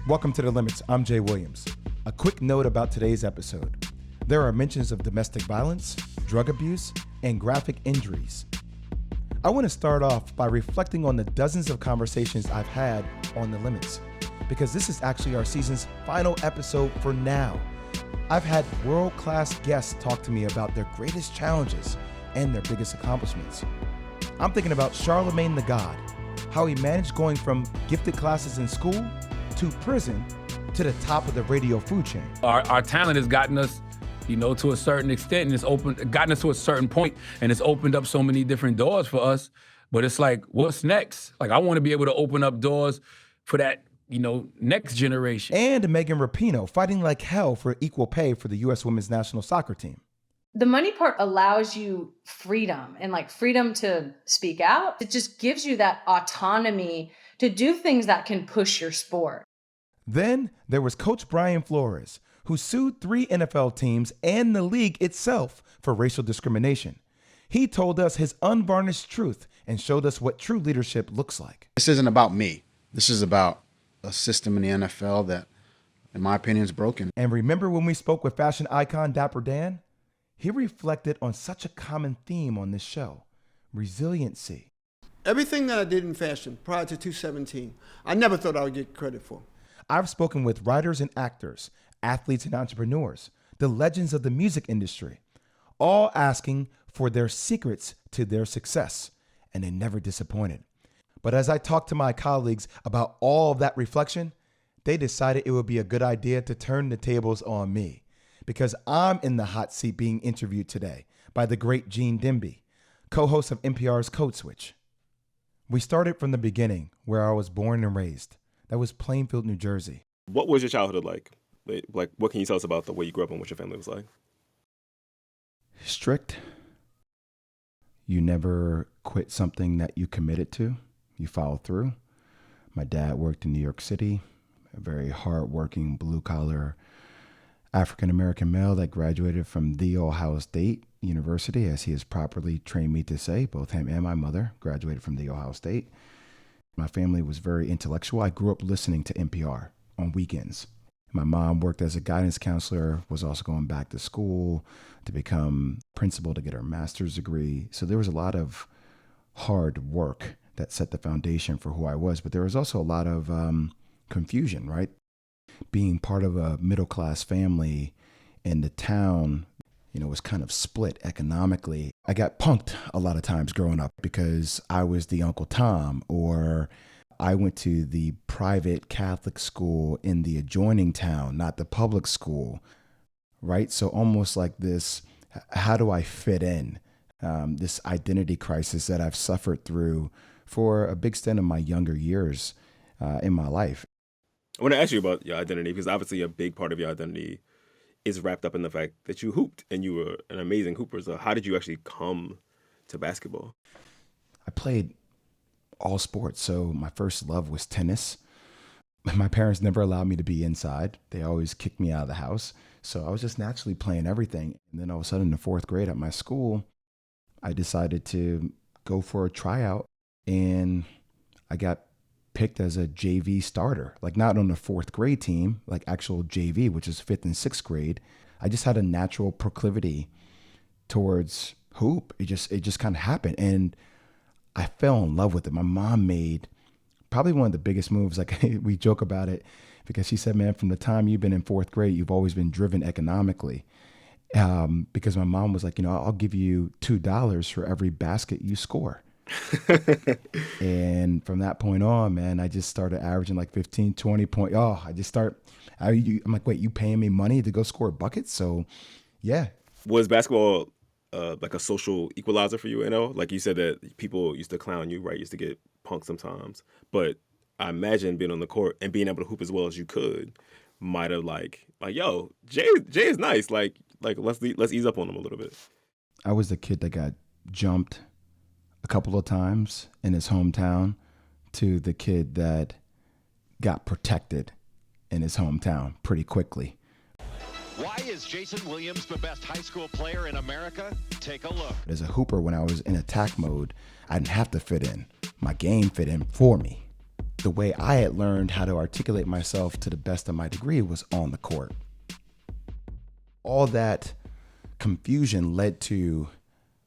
Welcome to The Limits. I'm Jay Williams. A quick note about today's episode. There are mentions of domestic violence, drug abuse, and graphic injuries. I want to start off by reflecting on the dozens of conversations I've had on The Limits, because this is actually our season's final episode for now. I've had world-class guests talk to me about their greatest challenges and their biggest accomplishments. I'm thinking about Charlamagne Tha God, how he managed going from gifted classes in school to prison to the top of the radio food chain. Our talent has gotten us, to a certain extent, and gotten us to a certain point, and it's opened up so many different doors for us. But it's like, what's next? Like, I want to be able to open up doors for that, next generation. And Megan Rapinoe fighting like hell for equal pay for the U.S. women's national soccer team. The money part allows you freedom and freedom to speak out. It just gives you that autonomy to do things that can push your sport. Then there was Coach Brian Flores, who sued 3 NFL teams and the league itself for racial discrimination. He told us his unvarnished truth and showed us what true leadership looks like. This isn't about me. This is about a system in the NFL that, in my opinion, is broken. And remember when we spoke with fashion icon Dapper Dan? He reflected on such a common theme on this show, resiliency. Everything that I did in fashion prior to 2017, I never thought I would get credit for. I've spoken with writers and actors, athletes and entrepreneurs, the legends of the music industry, all asking for their secrets to their success, and they never disappointed. But as I talked to my colleagues about all of that reflection, they decided it would be a good idea to turn the tables on me, because I'm in the hot seat being interviewed today by the great Gene Demby, co-host of NPR's Code Switch. We started from the beginning, where I was born and raised. That was Plainfield, New Jersey. What was your childhood like? Like, what can you tell us about the way you grew up and what your family was like? Strict. You never quit something that you committed to. You followed through. My dad worked in New York City, a very hardworking, blue-collar African-American male that graduated from The Ohio State University, as he has properly trained me to say. Both him and my mother graduated from The Ohio State. My family was very intellectual. I grew up listening to NPR on weekends. My mom worked as a guidance counselor, was also going back to school to become principal to get her master's degree. So there was a lot of hard work that set the foundation for who I was. But there was also a lot of confusion, right? Being part of a middle-class family in the town, was kind of split economically. I got punked a lot of times growing up because I was the Uncle Tom, or I went to the private Catholic school in the adjoining town, not the public school, right? So almost like this, how do I fit in? This identity crisis that I've suffered through for a big extent of my younger years in my life. I want to ask you about your identity, because obviously a big part of your identity is wrapped up in the fact that you hooped and you were an amazing hooper. So how did you actually come to basketball? I played all sports. So my first love was tennis. My parents never allowed me to be inside. They always kicked me out of the house. So I was just naturally playing everything. And then all of a sudden in the 4th grade at my school, I decided to go for a tryout, and I got picked as a JV starter, like not on the 4th grade team, like actual JV, which is 5th and 6th grade. I just had a natural proclivity towards hoop. It just kind of happened. And I fell in love with it. My mom made probably one of the biggest moves. Like we joke about it because she said, man, from the time you've been in 4th grade, you've always been driven economically. Because my mom was like, I'll give you $2 for every basket you score. And from that point on, man, I just started averaging like 15, 20 points. I'm like, wait, you paying me money to go score buckets? So yeah. Was basketball like a social equalizer for you, Like you said that people used to clown you, right? Used to get punked sometimes. But I imagine being on the court and being able to hoop as well as you could might have like, yo, Jay is nice. Like let's ease up on him a little bit. I was the kid that got jumped a couple of times in his hometown to the kid that got protected in his hometown pretty quickly. Why is Jason Williams the best high school player in America? Take a look. As a hooper, when I was in attack mode, I didn't have to fit in. My game fit in for me. the way I had learned how to articulate myself to the best of my degree was on the court. All that confusion led to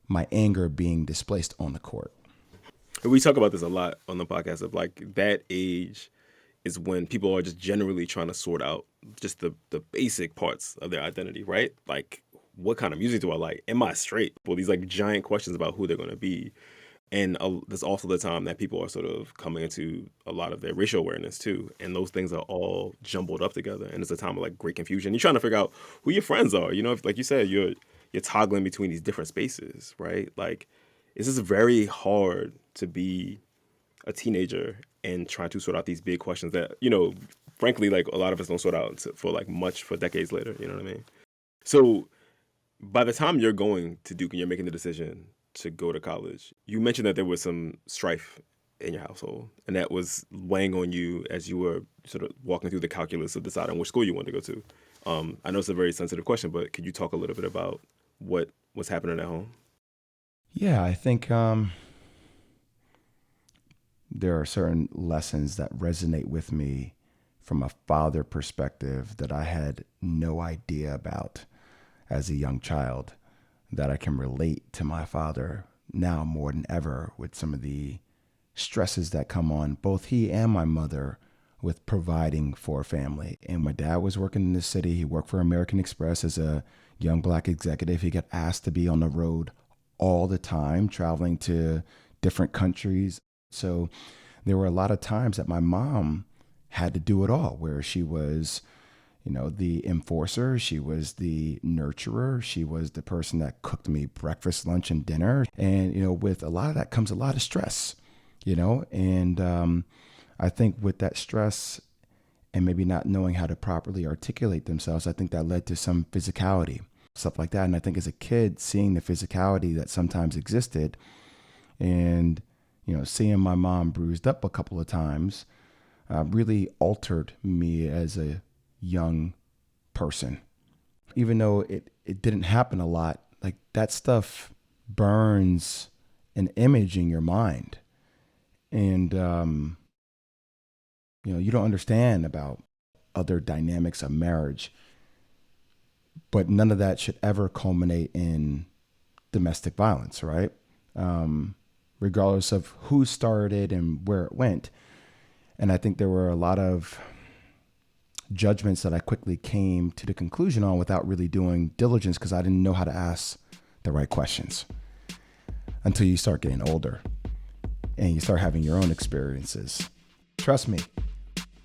my anger being displaced on the court. We talk about this a lot on the podcast of like that age is when people are just generally trying to sort out just the basic parts of their identity, right? Like, what kind of music do I like? Am I straight? Well, these like giant questions about who they're going to be. And there's also the time that people are sort of coming into a lot of their racial awareness too. And those things are all jumbled up together. And it's a time of like great confusion. You're trying to figure out who your friends are. You know, like you said, you're toggling between these different spaces, right? Like, it's just very hard to be a teenager and trying to sort out these big questions that, you know, frankly, like a lot of us don't sort out for decades later. You know what I mean? So by the time you're going to Duke and you're making the decision to go to college, you mentioned that there was some strife in your household, and that was weighing on you as you were sort of walking through the calculus of deciding which school you wanted to go to. I know it's a very sensitive question, but could you talk a little bit about what was happening at home? Yeah, I think there are certain lessons that resonate with me from a father perspective that I had no idea about as a young child, that I can relate to my father now more than ever with some of the stresses that come on both he and my mother with providing for a family. And my dad was working in the city. He worked for American Express as a young Black executive. He got asked to be on the road all the time, traveling to different countries. So there were a lot of times that my mom had to do it all, where she was, you know, the enforcer, she was the nurturer, she was the person that cooked me breakfast, lunch, and dinner. And, you know, with a lot of that comes a lot of stress, you know, and I think with that stress and maybe not knowing how to properly articulate themselves, I think that led to some physicality, stuff like that. And I think as a kid, seeing the physicality that sometimes existed and, you know, seeing my mom bruised up a couple of times really altered me as a young person. Even though it didn't happen a lot, like that stuff burns an image in your mind. And, you know, you don't understand about other dynamics of marriage, but none of that should ever culminate in domestic violence, right? Regardless of who started and where it went. And I think there were a lot of judgments that I quickly came to the conclusion on without really doing diligence, because I didn't know how to ask the right questions until you start getting older and you start having your own experiences. Trust me,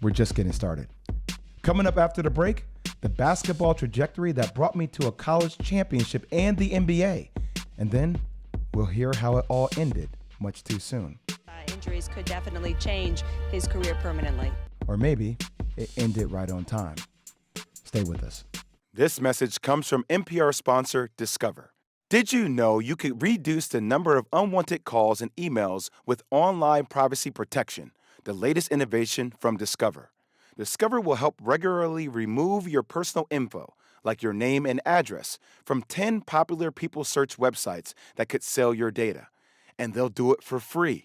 we're just getting started. Coming up after the break, the basketball trajectory that brought me to a college championship and the NBA. And then we'll hear how it all ended much too soon. Injuries could definitely change his career permanently. Or maybe it ended right on time. Stay with us. This message comes from NPR sponsor Discover. Did you know you could reduce the number of unwanted calls and emails with online privacy protection, the latest innovation from Discover? Discover will help regularly remove your personal info, like your name and address, from 10 popular people search websites that could sell your data. And they'll do it for free.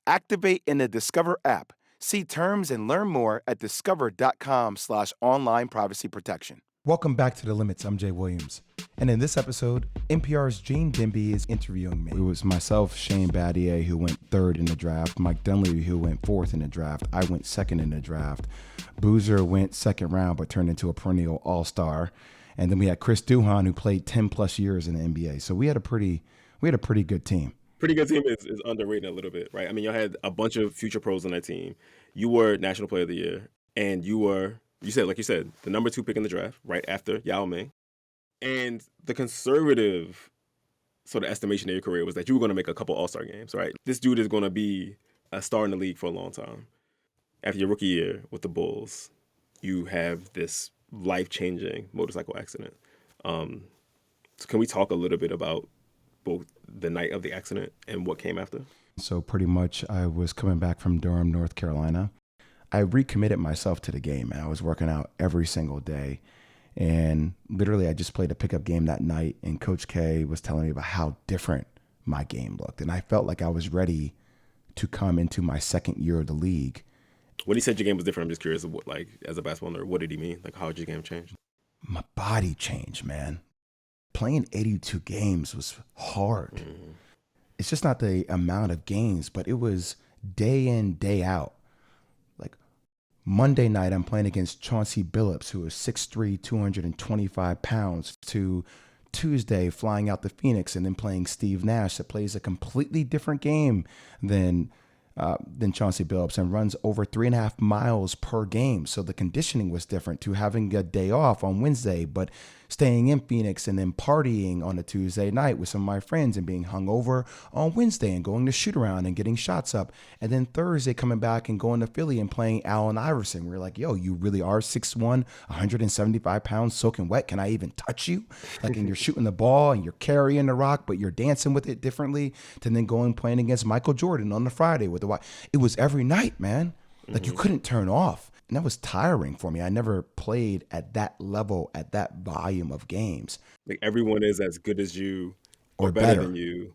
Activate in the Discover app. See terms and learn more at discover.com/online privacy protection. Welcome back to The Limits. I'm Jay Williams. And in this episode, NPR's Gene Demby is interviewing me. It was myself, Shane Battier, who went third in the draft, Mike Dunleavy, who went fourth in the draft. I went second in the draft. Boozer went second round, but turned into a perennial all-star. And then we had Chris Duhon, who played 10 plus years in the NBA. So we had a pretty good team. Pretty good team is underrated a little bit, right? I mean, you had a bunch of future pros on that team. You were National Player of the Year, and you said, the number 2 pick in the draft, right after Yao Ming. And the conservative sort of estimation of your career was that you were going to make a couple All-Star games, right? This dude is going to be a star in the league for a long time. After your rookie year with the Bulls, you have this life-changing motorcycle accident. So can we talk a little bit about both the night of the accident and what came after? So pretty much I was coming back from Durham, North Carolina. I recommitted myself to the game, and I was working out every single day. And literally I just played a pickup game that night, and Coach K was telling me about how different my game looked. And I felt like I was ready to come into my second year of the league When he said your game was different, I'm just curious, what, like, as a basketball nerd, what did he mean? Like, how did your game change? My body changed, man. Playing 82 games was hard. Mm-hmm. It's just not the amount of games, but it was day in, day out. Like Monday night, I'm playing against Chauncey Billups, who is 6'3", 225 pounds, to Tuesday flying out to Phoenix and then playing Steve Nash that plays a completely different game than Chauncey Billups and runs over 3.5 miles per game. So the conditioning was different, to having a day off on Wednesday, but staying in Phoenix and then partying on a Tuesday night with some of my friends and being hungover on Wednesday and going to shoot around and getting shots up. And then Thursday coming back and going to Philly and playing Allen Iverson. We're like, yo, you really are 6'1", 175 pounds, soaking wet. Can I even touch you? Like, and you're shooting the ball and you're carrying the rock, but you're dancing with it differently. To then going playing against Michael Jordan on the Friday with the watch. It was every night, man. Like, you couldn't turn off. And that was tiring for me. I never played at that level, at that volume of games. Like, everyone is as good as you Or better better. than you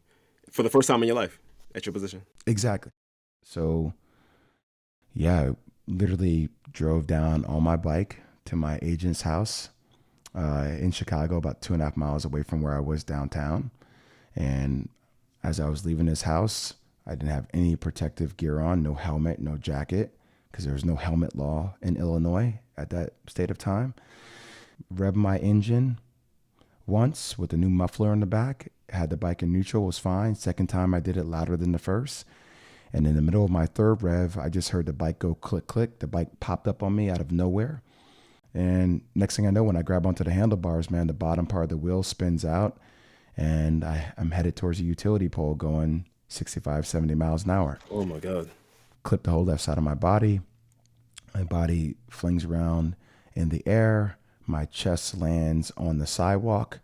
for the first time in your life at your position. Exactly. So, yeah, I literally drove down on my bike to my agent's house in Chicago, about 2.5 miles away from where I was downtown. And as I was leaving his house, I didn't have any protective gear on, no helmet, no jacket, because there was no helmet law in Illinois at that state of time. Revved my engine once with a new muffler in the back, had the bike in neutral, was fine. Second time I did it louder than the first. And in the middle of my third rev, I just heard the bike go click, click. The bike popped up on me out of nowhere. And next thing I know, when I grab onto the handlebars, man, the bottom part of the wheel spins out and I'm headed towards a utility pole going 65, 70 miles an hour. Oh my God. Clip the whole left side of my body. My body flings around in the air. My chest lands on the sidewalk.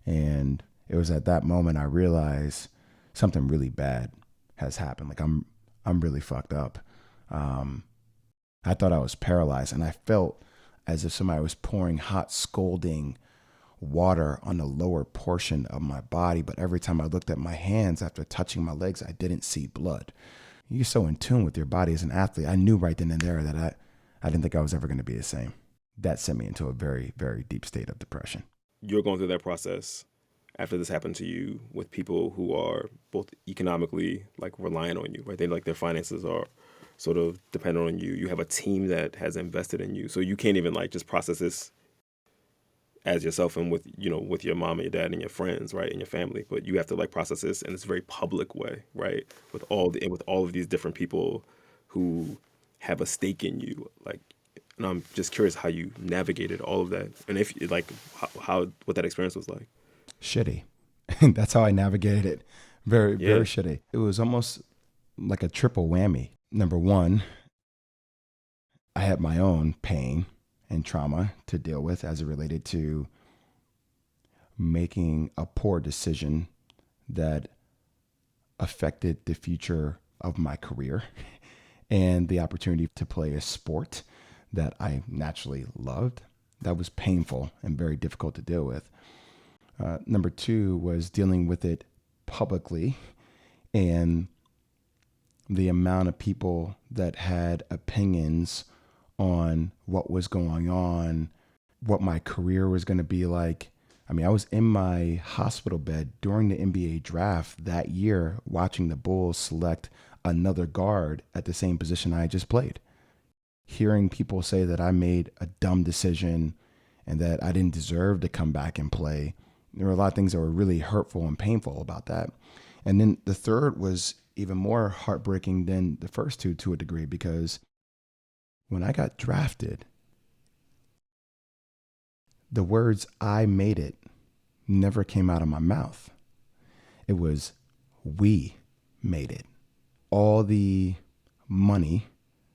And it was at that moment I realized something really bad has happened. Like, I'm really fucked up. I thought I was paralyzed, and I felt as if somebody was pouring hot, scalding water on the lower portion of my body. But every time I looked at my hands after touching my legs, I didn't see blood. You're so in tune with your body as an athlete. I knew right then and there that I didn't think I was ever going to be the same. That sent me into a very, very deep state of depression. You're going through that process after this happened to you with people who are both economically, like, reliant on you, right? They, like, their finances are sort of dependent on you. You have a team that has invested in you. So you can't even, like, just process this as yourself and with, you know, with your mom and your dad and your friends, right, and your family. But you have to, like, process this in this very public way, right, with all of these different people who have a stake in you. Like, and I'm just curious how you navigated all of that, and if, like, what that experience was like. Shitty. That's how I navigated it. Very, very shitty. It was almost like a triple whammy. Number one, I had my own pain and trauma to deal with as it related to making a poor decision that affected the future of my career and the opportunity to play a sport that I naturally loved. That was painful and very difficult to deal with. Number two was dealing with it publicly and the amount of people that had opinions on what was going on, what my career was going to be like. I mean, I was in my hospital bed during the NBA draft that year watching the Bulls select another guard at the same position I just played. Hearing people say that I made a dumb decision and that I didn't deserve to come back and play. There were a lot of things that were really hurtful and painful about that. And then the third was even more heartbreaking than the first two to a degree, because when I got drafted, the words "I made it" never came out of my mouth. It was "we made it." All the money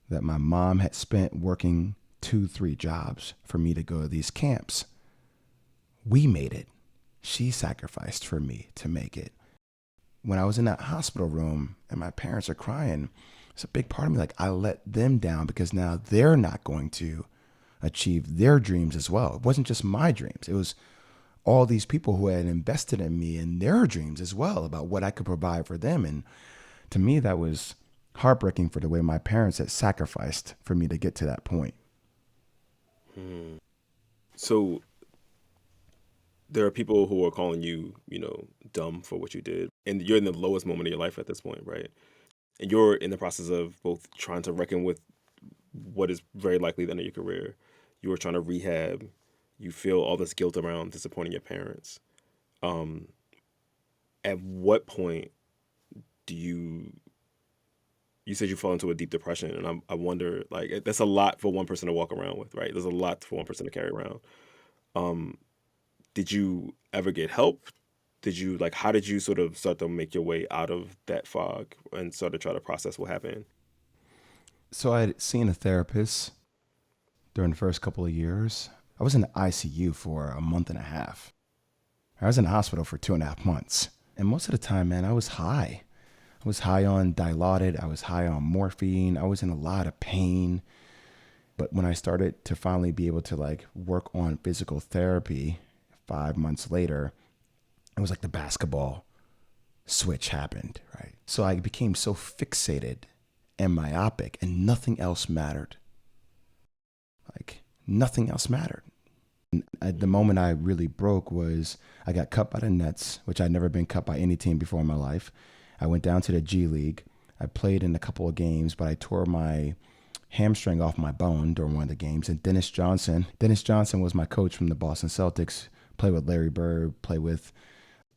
that my mom had spent working 2-3 jobs for me to go to these camps, we made it. She sacrificed for me to make it. When I was in that hospital room and my parents are crying, it's a big part of me, like, I let them down because now they're not going to achieve their dreams as well. It wasn't just my dreams. It was all these people who had invested in me and their dreams as well about what I could provide for them. And to me, that was heartbreaking for the way my parents had sacrificed for me to get to that point. So there are people who are calling you, dumb for what you did. And you're in the lowest moment of your life at this point, right? And you're in the process of both trying to reckon with what is very likely the end of your career. You were trying to rehab. You feel all this guilt around disappointing your parents. At what point do you said you fall into a deep depression, and I wonder, like, that's a lot for one person to walk around with, right? There's a lot for one person to carry around. Did you ever get help? How did you sort of start to make your way out of that fog and sort of try to process what happened? So I had seen a therapist during the first couple of years. I was in the ICU for a month and a half. I was in the hospital for 2.5 months. And most of the time, man, I was high. I was high on Dilaudid. I was high on morphine. I was in a lot of pain. But when I started to finally be able to work on physical therapy 5 months later, it was like the basketball switch happened, right? So I became so fixated and myopic, and nothing else mattered. Nothing else mattered. And at the moment I really broke was I got cut by the Nets, which I'd never been cut by any team before in my life. I went down to the G League. I played in a couple of games, but I tore my hamstring off my bone during one of the games. And Dennis Johnson was my coach from the Boston Celtics, played with Larry Bird, played with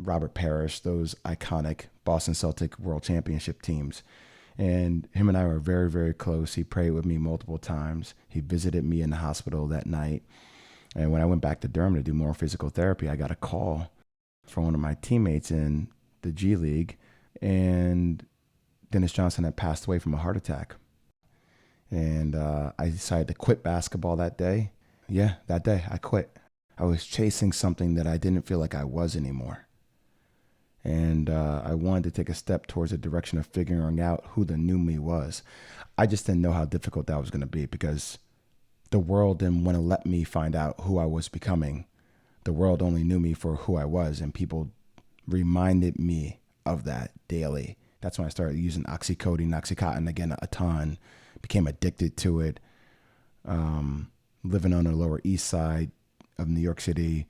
Robert Parrish, those iconic Boston Celtic World Championship teams. And him and I were very, very close. He prayed with me multiple times. He visited me in the hospital that night. And when I went back to Durham to do more physical therapy, I got a call from one of my teammates in the G League. And Dennis Johnson had passed away from a heart attack. And I decided to quit basketball that day. Yeah, that day I quit. I was chasing something that I didn't feel like I was anymore. And I wanted to take a step towards the direction of figuring out who the new me was. I just didn't know how difficult that was going to be because the world didn't want to let me find out who I was becoming. The world only knew me for who I was, and people reminded me of that daily. That's when I started using Oxycontin again a ton, became addicted to it, living on the Lower East Side of New York City,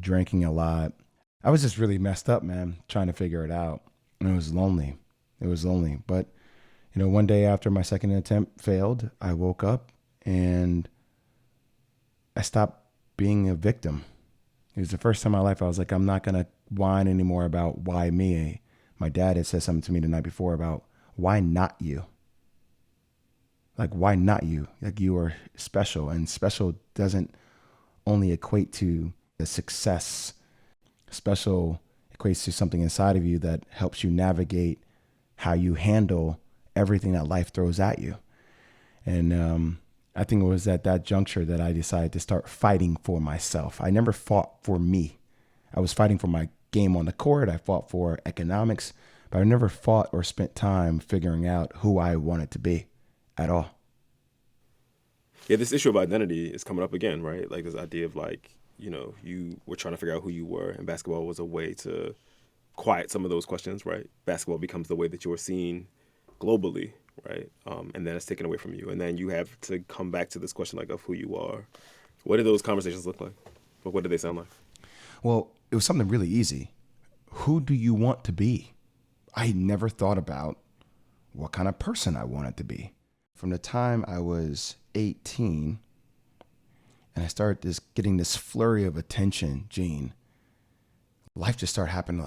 drinking a lot. I was just really messed up, man, trying to figure it out. And it was lonely. But, one day after my second attempt failed, I woke up and I stopped being a victim. It was the first time in my life I was like, I'm not going to whine anymore about why me. My dad had said something to me the night before about why not you? Why not you? You are special, and special doesn't only equate to the success. Special equates to something inside of you that helps you navigate how you handle everything that life throws at you. And I think it was at that juncture that I decided to start fighting for myself. I never fought for me. I was fighting for my game on the court. I fought for economics, but I never fought or spent time figuring out who I wanted to be at all. Yeah, this issue of identity is coming up again, right? This idea of you were trying to figure out who you were, and basketball was a way to quiet some of those questions, right? Basketball becomes the way that you are seen globally, right? And then it's taken away from you. And then you have to come back to this question of who you are. What did those conversations look like? What did they sound like? Well, it was something really easy. Who do you want to be? I never thought about what kind of person I wanted to be. From the time I was 18, and I started getting this flurry of attention, Gene, life just started happening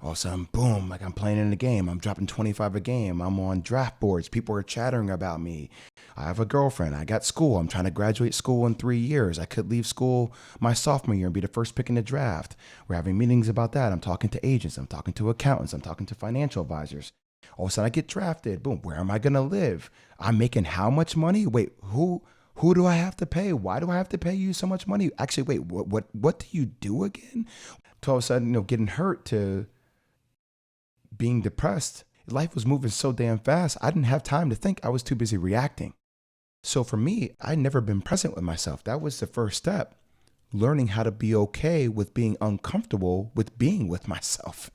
all of a sudden, boom, I'm playing in a game. I'm dropping 25 a game. I'm on draft boards. People are chattering about me. I have a girlfriend. I got school. I'm trying to graduate school in 3 years. I could leave school my sophomore year and be the first pick in the draft. We're having meetings about that. I'm talking to agents. I'm talking to accountants. I'm talking to financial advisors. All of a sudden I get drafted. Boom, where am I going to live? I'm making how much money? Wait, who do I have to pay? Why do I have to pay you so much money? Actually, wait, what do you do again? To all of a sudden, getting hurt to being depressed. Life was moving so damn fast. I didn't have time to think. I was too busy reacting. So for me, I'd never been present with myself. That was the first step. Learning how to be okay with being uncomfortable with being with myself.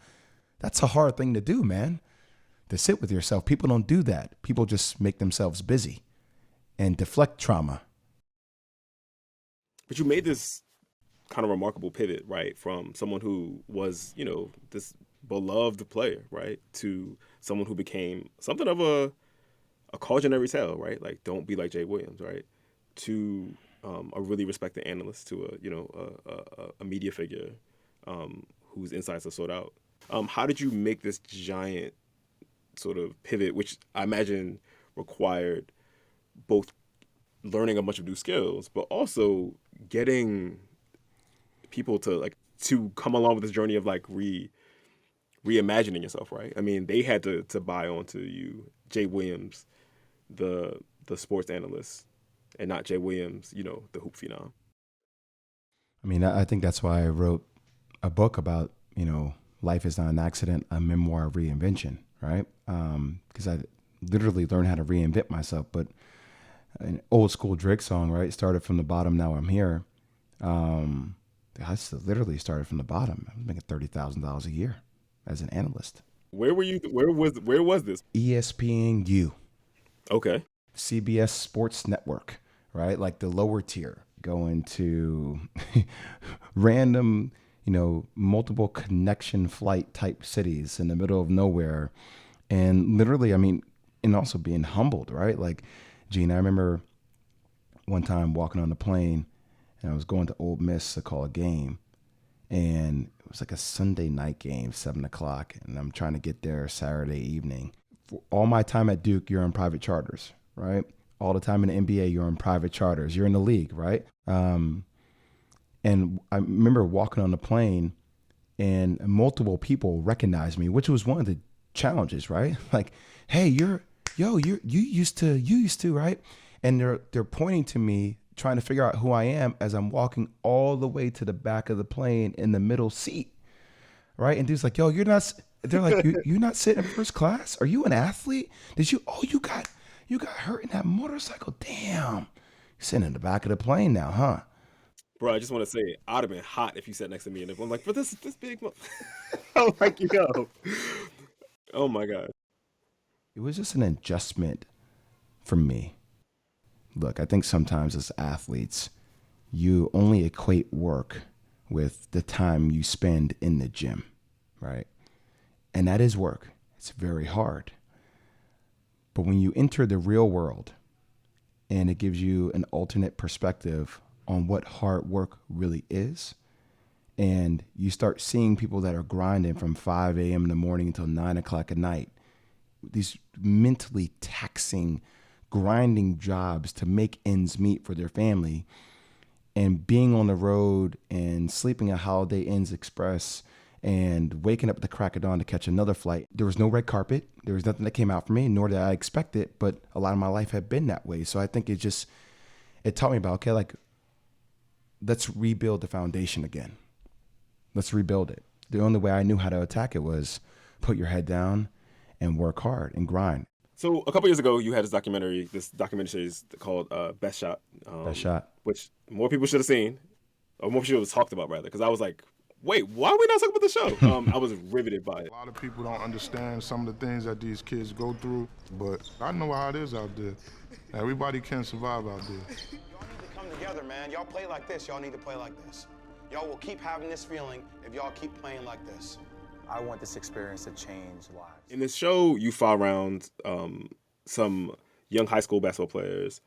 That's a hard thing to do, man. to sit with yourself. People don't do that. People just make themselves busy and deflect trauma. But you made this kind of remarkable pivot, right? From someone who was, this beloved player, right? To someone who became something of a cautionary tale, right? Like, don't be like Jay Williams, right? To a really respected analyst, to a media figure whose insights are sought out. How did you make this giant sort of pivot, which I imagine required both learning a bunch of new skills, but also getting people to come along with this journey of like reimagining yourself, right? I mean, they had to buy onto you, Jay Williams, the sports analyst, and not Jay Williams, the hoop phenom. I mean, I think that's why I wrote a book about, life is not an accident, a memoir of reinvention, right? Because I literally learned how to reinvent myself. But an old school Drake song, right? Started from the bottom, now I'm here. I literally started from the bottom. I was making $30,000 a year as an analyst. Where were you? Where was this? ESPNU. Okay. CBS Sports Network, right? Like the lower tier, going to random, multiple connection flight type cities in the middle of nowhere. And literally, I mean, and also being humbled, right? Like, Gene, I remember one time walking on the plane and I was going to Ole Miss to call a game, and it was like a Sunday night game, 7:00, and I'm trying to get there Saturday evening. For all my time at Duke, you're on private charters, right? All the time in the NBA, you're on private charters. You're in the league, right? And I remember walking on the plane and multiple people recognized me, which was one of the challenges, right? Like, hey, you used to, right? And they're pointing to me, trying to figure out who I am as I'm walking all the way to the back of the plane in the middle seat, right? And dude's like, yo, they're like, you're not sitting in first class? Are you an athlete? You got hurt in that motorcycle? Damn. You're sitting in the back of the plane now, huh? Bro, I just want to say, I'd have been hot if you sat next to me and I'm like, but this big, I'm like, yo, oh my God. It was just an adjustment for me. Look, I think sometimes as athletes, you only equate work with the time you spend in the gym, right? And that is work. It's very hard. But when you enter the real world and it gives you an alternate perspective on what hard work really is, and you start seeing people that are grinding from 5 a.m. in the morning until 9 o'clock at night, these mentally taxing, grinding jobs to make ends meet for their family, and being on the road and sleeping at Holiday Inn's Express and waking up at the crack of dawn to catch another flight. There was no red carpet. There was nothing that came out for me, nor did I expect it, but a lot of my life had been that way. So I think it taught me about, okay, like, let's rebuild the foundation again. Let's rebuild it. The only way I knew how to attack it was put your head down and work hard and grind. So a couple years ago, you had this documentary series called Best Shot. Best Shot. Which more people should have seen, or more people should have talked about, rather, because I was like, wait, why are we not talking about the show? I was riveted by it. A lot of people don't understand some of the things that these kids go through, but I know how it is out there. Everybody can survive out there. Y'all need to come together, man. Y'all play like this. Y'all need to play like this. Y'all will keep having this feeling if y'all keep playing like this. I want this experience to change lives. In this show, you follow around some young high school basketball players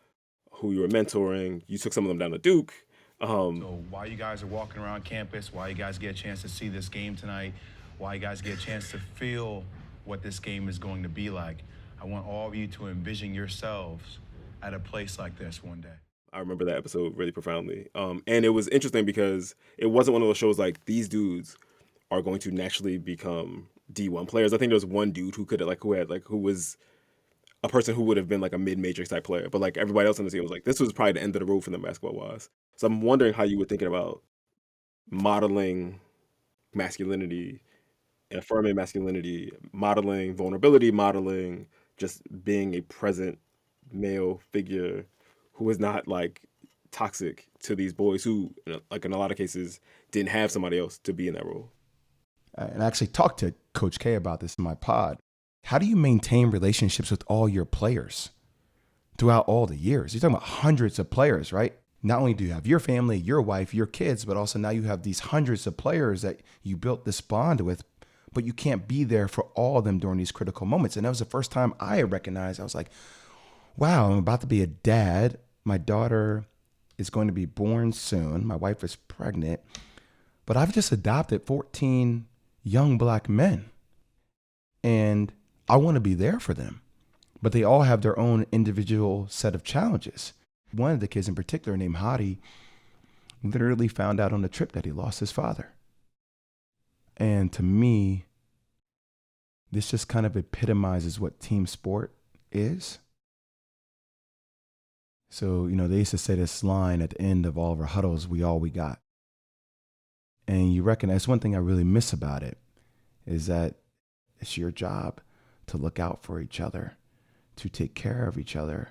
who you were mentoring. You took some of them down to Duke. So while you guys are walking around campus, while you guys get a chance to see this game tonight, while you guys get a chance to feel what this game is going to be like, I want all of you to envision yourselves at a place like this one day. I remember that episode really profoundly. And it was interesting because it wasn't one of those shows like these dudes are going to naturally become D1 players. I think there was one dude who was a person who would have been like a mid-major type player, but like everybody else on the team was like, this was probably the end of the road for them basketball-wise. So I'm wondering how you were thinking about modeling masculinity and affirming masculinity, modeling vulnerability, modeling just being a present male figure who is not like toxic to these boys who, like in a lot of cases, didn't have somebody else to be in that role. And I actually talked to Coach K about this in my pod. How do you maintain relationships with all your players throughout all the years? You're talking about hundreds of players, right? Not only do you have your family, your wife, your kids, but also now you have these hundreds of players that you built this bond with, but you can't be there for all of them during these critical moments. And that was the first time I recognized, I was like, wow, I'm about to be a dad. My daughter is going to be born soon. My wife is pregnant, but I've just adopted 14 young Black men. And I want to be there for them, but they all have their own individual set of challenges. One of the kids in particular, named Hadi, literally found out on the trip that he lost his father. And to me, this just kind of epitomizes what team sport is. So, they used to say this line at the end of all of our huddles, we all we got. And you recognize one thing I really miss about it is that it's your job to look out for each other, to take care of each other,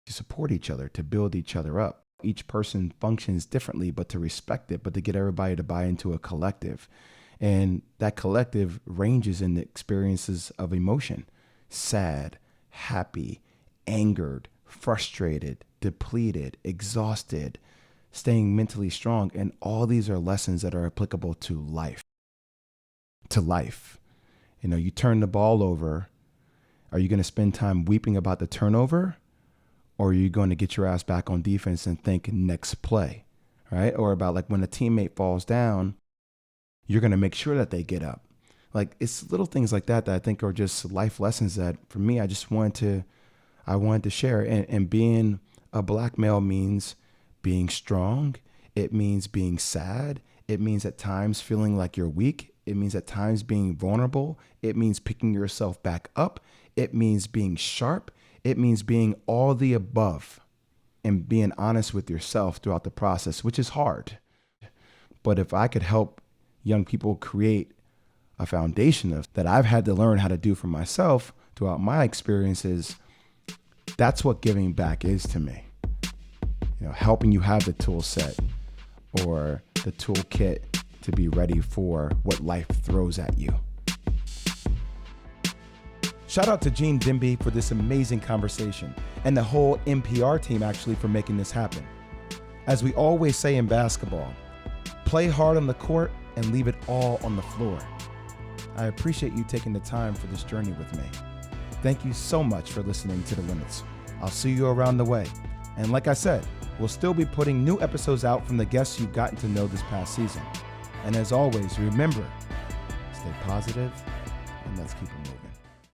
to support each other, to build each other up. Each person functions differently, but to respect it, but to get everybody to buy into a collective. And that collective ranges in the experiences of emotion: sad, happy, angered, frustrated, depleted, exhausted, staying mentally strong. And all these are lessons that are applicable to life. You turn the ball over. Are you going to spend time weeping about the turnover? Or are you going to get your ass back on defense and think next play, right? Or about like when a teammate falls down, you're going to make sure that they get up. Like, it's little things like that I think are just life lessons that for me, I wanted to share. And being a Black male means being strong. It means being sad. It means at times feeling like you're weak. It means at times being vulnerable. It means picking yourself back up. It means being sharp. It means being all the above and being honest with yourself throughout the process, which is hard. But if I could help young people create a foundation that I've had to learn how to do for myself throughout my experiences, that's what giving back is to me. Helping you have the tool set or the toolkit to be ready for what life throws at you. Shout out to Gene Demby for this amazing conversation, and the whole NPR team actually for making this happen. As we always say in basketball, play hard on the court and leave it all on the floor. I appreciate you taking the time for this journey with me. Thank you so much for listening to The Limits. I'll see you around the way. And like I said, we'll still be putting new episodes out from the guests you've gotten to know this past season. And as always, remember, stay positive and let's keep it moving.